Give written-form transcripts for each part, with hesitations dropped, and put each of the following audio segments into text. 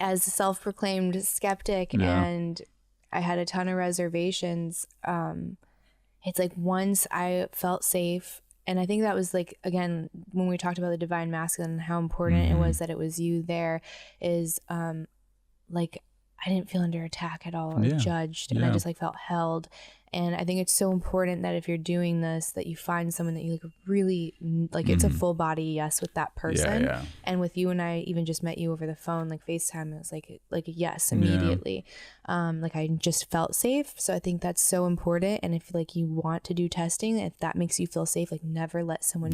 as a self-proclaimed skeptic and I had a ton of reservations, it's like once I felt safe, and I think that was like, again, when we talked about the divine masculine and how important it was that it was you there, is like I didn't feel under attack at all or judged, and I just like felt held. And I think it's so important that if you're doing this, that you find someone that you like really like. It's a full body yes with that person. And with you and I even just met you over the phone, like FaceTime, it was like a yes immediately. Like I just felt safe. So I think that's so important. And if like you want to do testing, if that makes you feel safe, like never let someone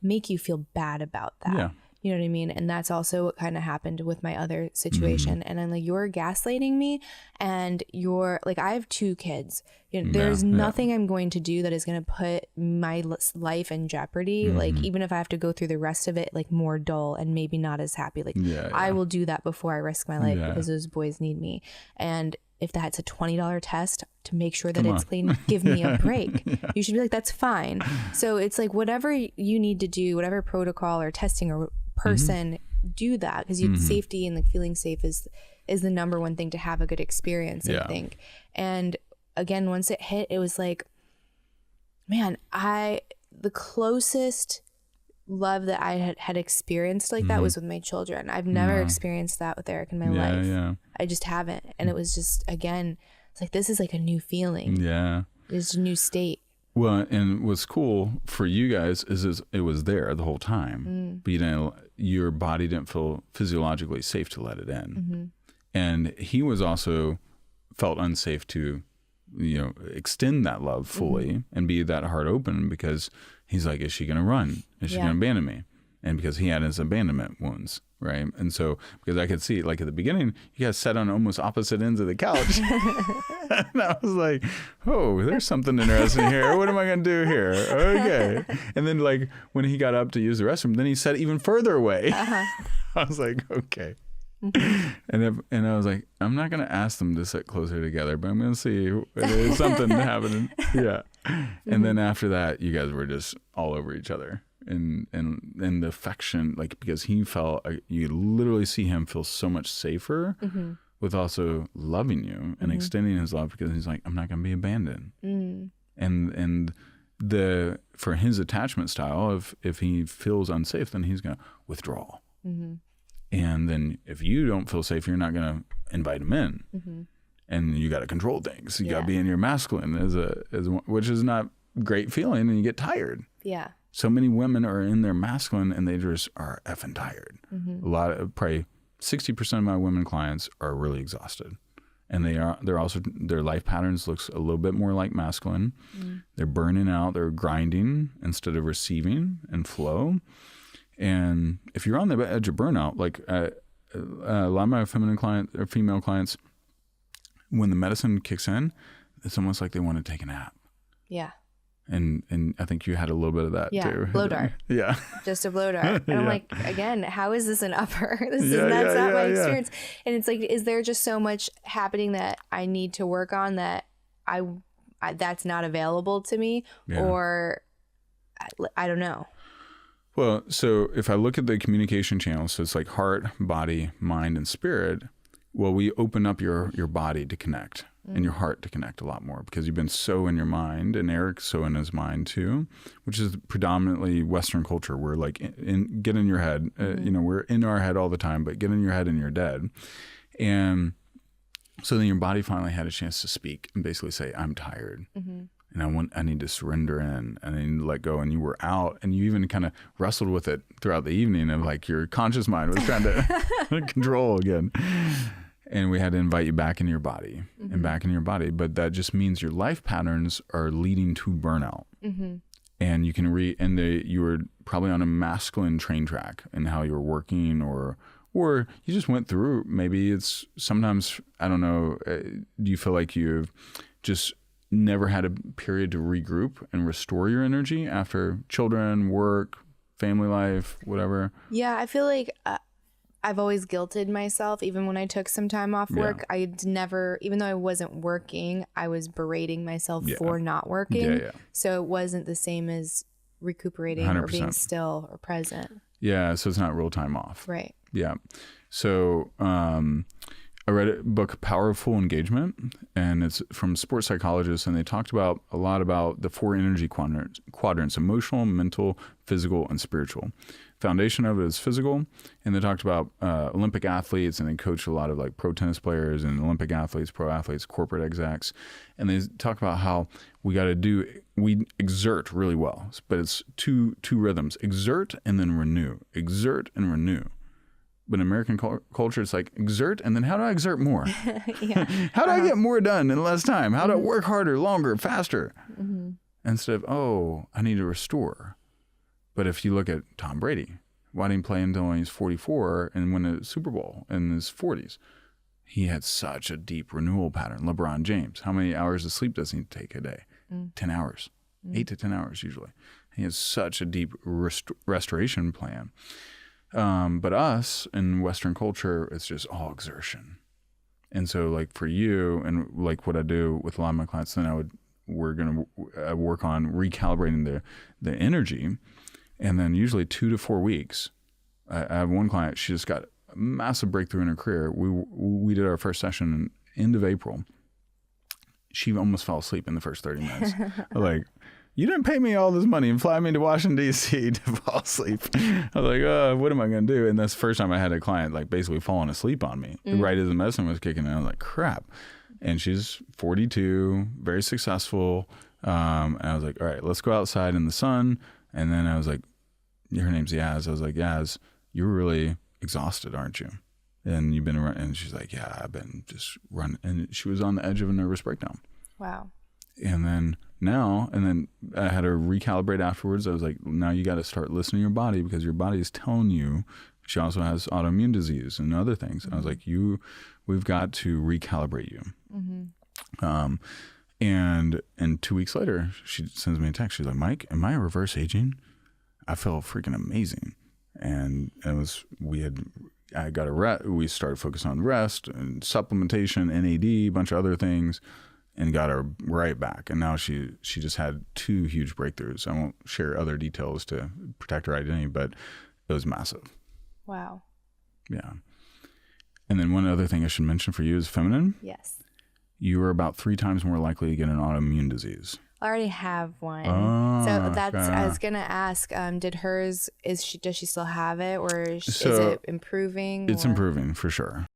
make you feel bad about that. You know what I mean? And that's also what kind of happened with my other situation. And I'm like, you're gaslighting me, and you're like, I have 2 kids. You know, there's nothing I'm going to do that is going to put my life in jeopardy. Like, even if I have to go through the rest of it, like more dull and maybe not as happy, like I will do that before I risk my life because those boys need me. And if that's a $20 test to make sure that it's clean, give me a break. You should be like, that's fine. So it's like, whatever you need to do, whatever protocol or testing or person, do that, because safety and like feeling safe is the number one thing to have a good experience, I think. And again, once it hit, it was like, man, the closest love that I had experienced like that was with my children. I've never experienced that with Eric in my life. I just haven't. And it was just, again, it's like, this is like a new feeling. It's a new state. Well, and what's cool for you guys is it was there the whole time, but your body didn't feel physiologically safe to let it in. And he was also felt unsafe to, extend that love fully and be that heart open, because he's like, is she going to run? Is she going to abandon me? And because he had his abandonment wounds, right? And so, because I could see, like at the beginning, you guys sat on almost opposite ends of the couch. And I was like, oh, there's something interesting here. What am I going to do here? Okay. And then like when he got up to use the restroom, then he sat even further away. I was like, okay. And I was like, I'm not going to ask them to sit closer together, but I'm going to see if there's something happening. And then after that, you guys were just all over each other. And the affection, like, because he felt, you literally see him feel so much safer with also loving you and extending his love, because he's like, I'm not going to be abandoned. And for his attachment style, if he feels unsafe, then he's going to withdraw. And then if you don't feel safe, you're not going to invite him in. And you got to control things. You got to be in your masculine which is not great feeling, and you get tired. So many women are in their masculine and they just are effing tired. Probably 60% of my women clients are really exhausted, and they're also, their life patterns looks a little bit more like masculine. They're burning out, they're grinding instead of receiving and flow. And if you're on the edge of burnout, like a lot of my feminine clients or female clients, when the medicine kicks in, it's almost like they want to take a nap. And I think you had a little bit of that too. Blow dart. Just a blow dart. And I'm like, again, how is this an upper? That's not my experience. And it's like, is there just so much happening that I need to work on that I that's not available to me? Or I don't know. Well, so if I look at the communication channels, so it's like heart, body, mind, and spirit. Well, we open up your body to connect and your heart to connect a lot more, because you've been so in your mind, and Eric's so in his mind too, which is predominantly Western culture. We're like, get in your head. We're in our head all the time, but get in your head and you're dead. And so then your body finally had a chance to speak and basically say, I'm tired. And I need to surrender in, and I need to let go. And you were out, and you even kind of wrestled with it throughout the evening, of like your conscious mind was trying to control again. And we had to invite you back in your body and back in your body. But that just means your life patterns are leading to burnout. And you can you were probably on a masculine train track in how you were working, or you just went through, maybe it's sometimes, I don't know, do you feel like you've just never had a period to regroup and restore your energy after children, work, family life, whatever? I feel like I've always guilted myself. Even when I took some time off work, I'd never, even though I wasn't working, I was berating myself for not working. So it wasn't the same as recuperating 100%. Or being still or present. So it's not real time off. Right. So I read a book, Powerful Engagement, and it's from sports psychologists, and they talked about a lot about the 4 energy quadrants: emotional, mental, physical, and spiritual. Foundation of it is physical, and they talked about Olympic athletes, and they coach a lot of like pro tennis players and Olympic athletes, pro athletes, corporate execs, and they talk about how we exert really well, but it's two rhythms: exert and then renew, exert and renew. But in American culture, it's like exert, and then how do I exert more? How do I get more done in less time? How do I work harder, longer, faster? Instead of, I need to restore. But if you look at Tom Brady, why didn't he play until he's 44 and win a Super Bowl in his 40s? He had such a deep renewal pattern. LeBron James, how many hours of sleep does he take a day? 10 hours, 8 to 10 hours usually. He has such a deep restoration plan. But us in Western culture, it's just all exertion. And so like for you and like what I do with a lot of my clients, then we're going to work on recalibrating the energy. And then usually 2 to 4 weeks, I have one client, she just got a massive breakthrough in her career. We did our first session end of April. She almost fell asleep in the first 30 minutes. Like, you didn't pay me all this money and fly me to Washington, D.C. to fall asleep. I was like, what am I going to do? And that's the first time I had a client like basically falling asleep on me right as the medicine was kicking in. I was like, crap. And she's 42, very successful. And I was like, all right, let's go outside in the sun. And then I was like, her name's Yaz. I was like, Yaz, you're really exhausted, aren't you? And you've been running. And she's like, yeah, I've been just running. And she was on the edge of a nervous breakdown. Wow. And then I had her recalibrate afterwards. I was like, now you got to start listening to your body, because your body is telling you. She also has autoimmune disease and other things. And I was like, we've got to recalibrate you. And 2 weeks later, she sends me a text. She's like, Mike, am I reverse aging? I felt freaking amazing. And I got we started focusing on rest and supplementation, NAD, a bunch of other things, and got her right back. And now she just had 2 huge breakthroughs. I won't share other details to protect her identity, but it was massive. Wow. Yeah. And then one other thing I should mention for you is feminine. Yes. You are about 3 times more likely to get an autoimmune disease. I already have one. Oh, so okay. I was going to ask, does she still have it, or is it improving? It's improving for sure.